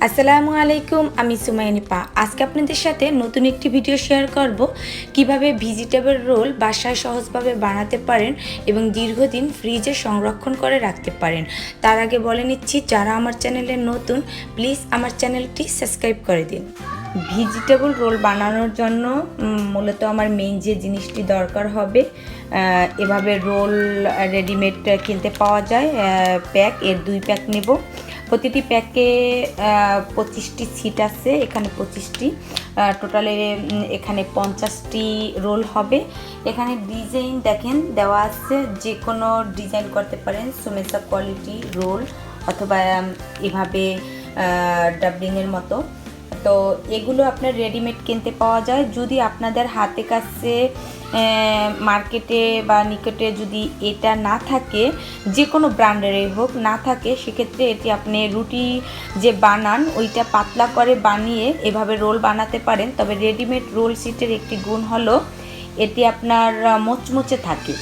আসসালামু আলাইকুম, আমি সুমাইনিপা। আজকে আপনাদের সাথে নতুন একটি ভিডিও শেয়ার করব কিভাবে ভেজিটেবল রোল বাসায় সহজভাবে বানাতে পারেন এবং দীর্ঘদিন ফ্রিজে সংরক্ষণ করে রাখতে পারেন। তার আগে বলে নিচ্ছি, যারা আমার চ্যানেলে নতুন, প্লিজ আমার চ্যানেলটি সাবস্ক্রাইব করে দিন। ভেজিটেবল রোল বানানোর জন্য মূলত আমার মেইন যে জিনিসটি দরকার হবে, এভাবে রোল রেডিমেড কিনতে পাওয়া যায় প্যাক, এর 2 প্যাক নেব। প্রতিটি প্যাকে 25টি সিট আছে, এখানে 25টি, টোটালে এখানে 50টি রোল হবে। এখানে ডিজাইন দেখেন দেওয়া আছে, যে কোনো ডিজাইন করতে পারেন, সোমেসা কোয়ালিটি রোল অথবা এভাবে ডাবলিংয়ের মতো। তো এগুলো আপনার রেডিমেড কিনতে পাওয়া যায়। যদি আপনাদের হাতে কাছে মার্কেটে বা নিকটে যদি এটা না থাকে, যে কোনো ব্র্যান্ডেরই হোক না থাকে, সেক্ষেত্রে এটি আপনি রুটি যে বানান ওইটা পাতলা করে বানিয়ে এভাবে রোল বানাতে পারেন। তবে রেডিমেড রোল সিটের একটি গুণ হলো এটি আপনার মুচমুচে থাকে।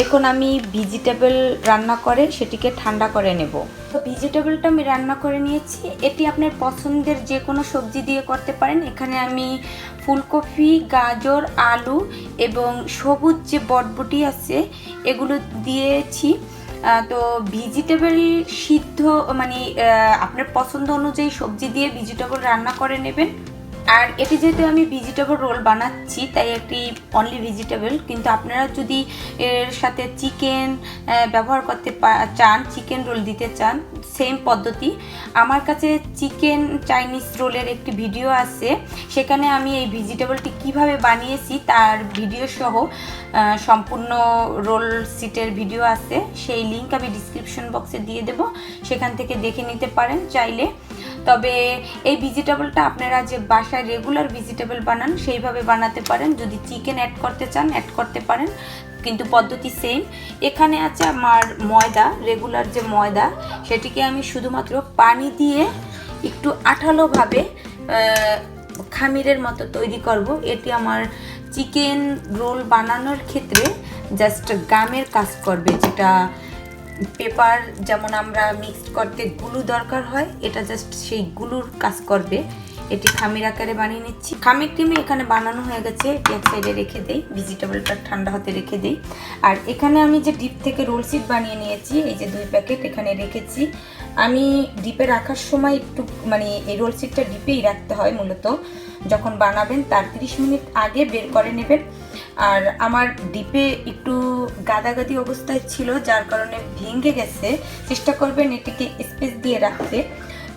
এখন আমি ভেজিটেবল রান্না করে সেটিকে ঠান্ডা করে নেব। তো ভেজিটেবলটা আমি রান্না করে নিয়েছি। এটি আপনার পছন্দের যে কোনো সবজি দিয়ে করতে পারেন। এখানে আমি ফুলকপি, গাজর, আলু এবং সবুজ যে বটবটি আছে এগুলো দিয়েছি। তো ভেজিটেবল সিদ্ধ মানে আপনার পছন্দ অনুযায়ী সবজি দিয়ে ভেজিটেবল রান্না করে নেবেন। আর এটি যেহেতু আমি ভেজিটেবল রোল বানাচ্ছি তাই একটি অনলি ভেজিটেবল, কিন্তু আপনারা যদি এর সাথে চিকেন ব্যবহার করতে চান, চিকেন রোল দিতে চান, সেম পদ্ধতি। আমার কাছে চিকেন চাইনিজ রোলের একটি ভিডিও আছে, সেখানে আমি এই ভেজিটেবলটি কিভাবে বানিয়েছি তার ভিডিও সহ সম্পূর্ণ রোল সিটের ভিডিও আছে। সেই লিঙ্ক আমি ডিসক্রিপশন বক্সে দিয়ে দেব, সেখান থেকে দেখে নিতে পারেন চাইলে। তবে এই ভেজিটেবলটা আপনারা যে বাসায় রেগুলার ভেজিটেবল বানান সেইভাবে বানাতে পারেন। যদি চিকেন অ্যাড করতে চান অ্যাড করতে পারেন, কিন্তু পদ্ধতি সেম। এখানে আছে আমার ময়দা, রেগুলার যে ময়দা, সেটিকে আমি শুধুমাত্র পানি দিয়ে একটু আঠালোভাবে খামিরের মতো তৈরি করব। এটি আমার চিকেন রোল বানানোর ক্ষেত্রে জাস্ট গামের কাজ করবে, যেটা পেপার যেমন আমরা মিক্সড করতে গুলু দরকার হয়, এটা জাস্ট সেই গুলুর কাজ করবে। এটি খামির আকারে বানিয়ে নিচ্ছি। খামিরটি এখানে বানানো হয়ে গেছে, এটি এক সাইডে রেখে দেই, ভেজিটেবলটা ঠান্ডা হতে রেখে দেই। আর এখানে আমি যে ডিপ থেকে রোল সিট বানিয়ে নিয়েছি, এই যে 2 প্যাকেট এখানে রেখেছি। আমি ডিপে রাখার সময় একটু মানে এই রোল সিটটা ডিপেই রাখতে হয় মূলত, যখন বানাবেন তার 30 মিনিট আগে বের করে নেবেন। আর আমার ডিপে একটু গাদাগাদি অবস্থায় ছিল, যার কারণে ভেঙে গেছে। চেষ্টা করবেন এটিকে স্পেস দিয়ে রাখতে।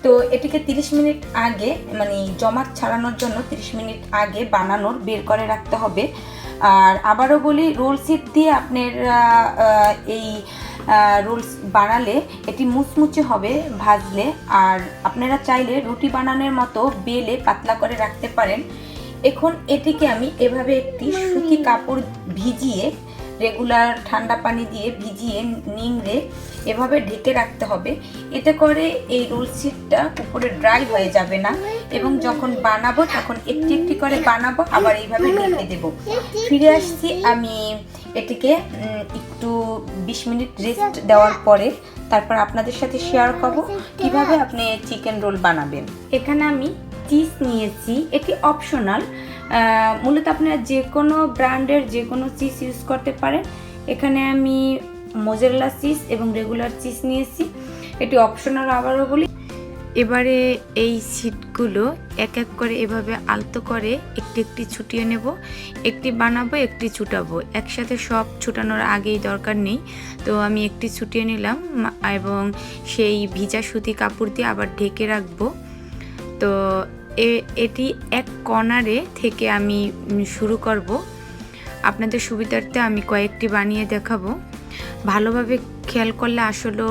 তো এটিকে 30 মিনিট আগে মানে জমাট ছাড়ানোর জন্য 30 মিনিট আগে বানানোর বের করে রাখতে হবে। আর আবারও বলি, রোল সিট দিয়ে আপনার এই রোলস বানালে এটি মুচমুচে হবে ভাজলে। আর আপনারা চাইলে রুটি বানানোর মতো বেলে পাতলা করে রাখতে পারেন। এখন এটিকে আমি এভাবে একটি সুতি কাপড় ভিজিয়ে, রেগুলার ঠান্ডা পানি দিয়ে ভিজিয়ে নিংড়ে এভাবে ঢেকে রাখতে হবে। এতে করে এই রোল সিটটা উপরে ড্রাই হয়ে যাবে না, এবং যখন বানাবো তখন একটি একটি করে বানাবো, আবার এইভাবে ঢেকে দেবো। ফিরে আসছি আমি এটিকে একটু 20 মিনিট রেস্ট দেওয়ার পরে, তারপর আপনাদের সাথে শেয়ার করব কিভাবে আপনি চিকেন রোল বানাবেন। এখানে আমি চিজ নিয়েছি, এটি অপশনাল। মূলত আপনারা যে কোনো ব্র্যান্ডের যে কোনো চিজ ইউজ করতে পারেন। এখানে আমি মোজারেলা চিজ এবং রেগুলার চিজ নিয়েছি, এটি অপশনাল আবারও বলি। এবারে এই সিটগুলো এক এক করে এভাবে আলতো করে একটি একটি ছুটিয়ে নেব। একটি বানাবো, একটি ছুটাবো, একসাথে সব ছুটানোর আগেই দরকার নেই। তো আমি একটি ছুটিয়ে নিলাম এবং সেই ভিজা সুতি কাপড় দিয়ে আবার ঢেকে রাখবো। তো এটি এক কর্নারে থেকে আমি শুরু করব। আপনাদের সুবিধার্থে আমি কয়েকটি বানিয়ে দেখাবো। ভালোভাবে খেয়াল করলে আসলে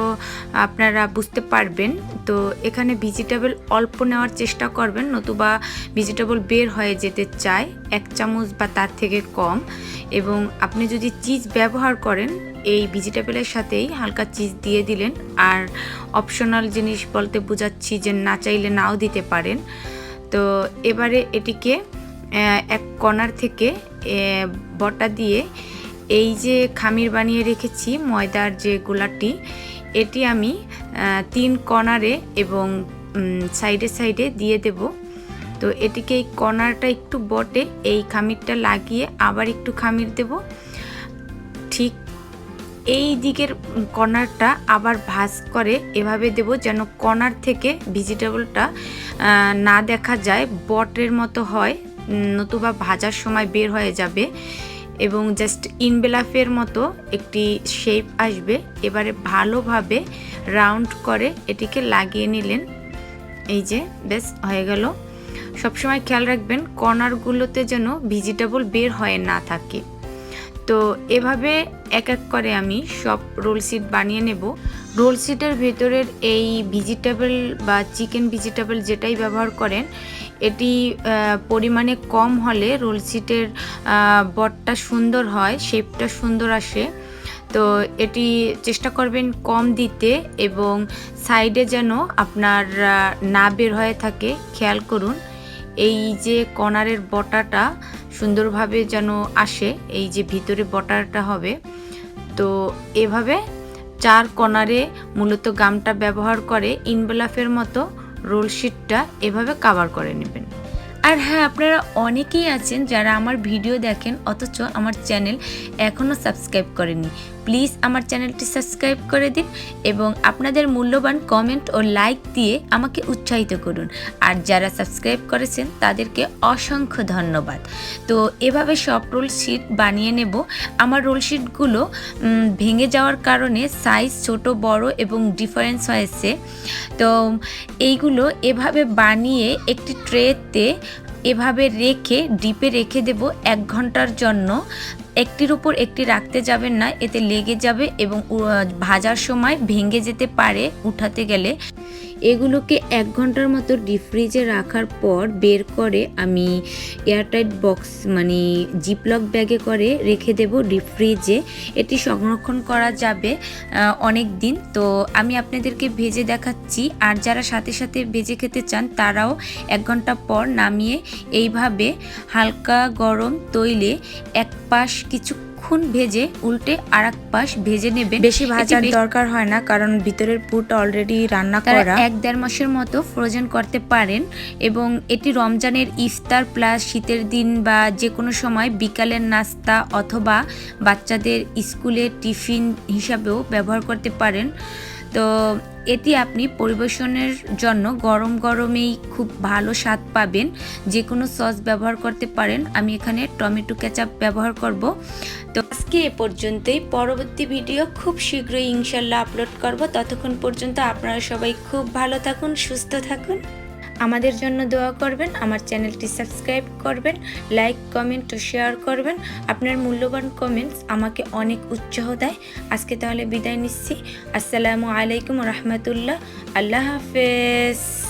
আপনারা বুঝতে পারবেন। তো এখানে ভেজিটেবল অল্প নেওয়ার চেষ্টা করবেন, নতুবা ভেজিটেবল বের হয়ে যেতে চায়, 1 চামচ বা তার থেকে কম। এবং আপনি যদি চিজ ব্যবহার করেন, এই ভেজিটেবলের সাথেই হালকা চিজ দিয়ে দিলেন। আর অপশনাল জিনিস বলতে বোঝাচ্ছি যে না চাইলে নাও দিতে পারেন। তো এবারে এটিকে এক কর্নার থেকে বটা দিয়ে এই যে খামির বানিয়ে রেখেছি ময়দার যে গোলাটি, এটি আমি 3 কর্নারে এবং সাইডে সাইডে দিয়ে দেব। তো এটিকে এই কর্নারটা একটু বটে এই খামিরটা লাগিয়ে আবার একটু খামির দেব। ঠিক এই দিকের কর্নারটা আবার ভাঁজ করে এভাবে দেব যেন কর্নার থেকে ভেজিটেবলটা না দেখা যায়, বটের মতো হয়, নতুবা ভাজার সময় বের হয়ে যাবে এবং জাস্ট ইনভেলাপের মতো একটি শেপ আসবে। এবারে ভালোভাবে রাউন্ড করে এটিকে লাগিয়ে নিলেন। এই যে বেশ হয়ে গেল। সবসময় খেয়াল রাখবেন কর্নারগুলোতে যেন ভেজিটেবল বের হয়ে না থাকে। তো এভাবে এক এক করে আমি সব রোল শিট বানিয়ে নেব। রোল শিটের ভেতরের এই ভেজিটেবল বা চিকেন ভেজিটেবল যেটাই ব্যবহার করেন, এটি পরিমাণে কম হলে রোল শিটের বটটা সুন্দর হয়, শেপটা সুন্দর আসে। তো এটি চেষ্টা করবেন কম দিতে এবং সাইডে যেন আপনার না বের হয়ে থাকে খেয়াল করুন। এই যে কর্নারের বটাটা সুন্দরভাবে যেন আসে, এই যে ভিতরে বটাটা হবে। তো এভাবে 4 কর্নারে মূলত গামটা ব্যবহার করে ইনভেলাপের মতো রোল শিটটা এভাবে কভার করে নেবেন। আর হ্যাঁ, আপনারা অনেকেই আছেন যারা আমার ভিডিও দেখেন অথচ আমার চ্যানেল এখনও সাবস্ক্রাইব করেনি। প্লিজ আমার চ্যানেলটি সাবস্ক্রাইব করে দিন এবং আপনাদের মূল্যবান কমেন্ট ও লাইক দিয়ে আমাকে উৎসাহিত করুন। আর যারা সাবস্ক্রাইব করেছেন তাদেরকে অসংখ্য ধন্যবাদ। তো এভাবে সব রোল শিট বানিয়ে নেব। আমার রোল শিটগুলো ভেঙে যাওয়ার কারণে সাইজ ছোট বড় এবং ডিফারেন্স হয়েছে। তো এইগুলো এভাবে বানিয়ে একটি ট্রেতে এভাবে রেখে ডিপে রেখে দেব 1 ঘন্টার জন্য। একটির উপর একটি রাখতে যাবেন না, এতে লেগে যাবে এবং ভাজার সময় ভেঙে যেতে পারে উঠাতে গেলে। এগুলোকে 1 ঘন্টার মতো ডিপ ফ্রিজে রাখার পর বের করে আমি এয়ারটাইট বক্স মানে জিপলক ব্যাগে করে রেখে দেব ডিপ ফ্রিজে। এটি সংরক্ষণ করা যাবে অনেক দিন। তো আমি আপনাদেরকে ভেজে দেখাচ্ছি, আর যারা সাথে সাথে ভেজে খেতে চান তারাও 1 ঘন্টা পর নামিয়ে এইভাবে হালকা গরম তৈলে এক পাশ কিছুক্ষণ ভেজে উল্টে আরেক পাশ ভেজে নেবেন। বেশি ভাজার দরকার হয় না কারণ ভিতরের পুরটা অলরেডি রান্না করা। 1-1.5 মাসের মতো ফ্রোজেন করতে পারেন এবং এটি রমজানের ইফতার প্লাস শীতের দিন বা যে কোনো সময় বিকালের নাস্তা অথবা বাচ্চাদের স্কুলে টিফিন হিসাবেও ব্যবহার করতে পারেন। তো এটি আপনি পরিবেশনের জন্য গরম গরমেই খুব ভালো স্বাদ পাবেন। যে কোনো সস ব্যবহার করতে পারেন। আমি এখানে টমেটো কেচাপ ব্যবহার করব। তো আজকে এ পর্যন্তই। পরবর্তী ভিডিও খুব শীঘ্রই ইনশাল্লাহ আপলোড করব। ততক্ষণ পর্যন্ত আপনারা সবাই খুব ভালো থাকুন, সুস্থ থাকুন। আমাদের জন্য দোয়া করবেন, আমার চ্যানেলটি সাবস্ক্রাইব করবেন, লাইক কমেন্ট ও শেয়ার করবেন। আপনার মূল্যবান কমেন্টস আমাকে অনেক উৎসাহ দেয়। আজকে তাহলে বিদায় নিচ্ছি। আসসালামু আলাইকুম রহমতুল্লাহ। আল্লাহ হাফেজ।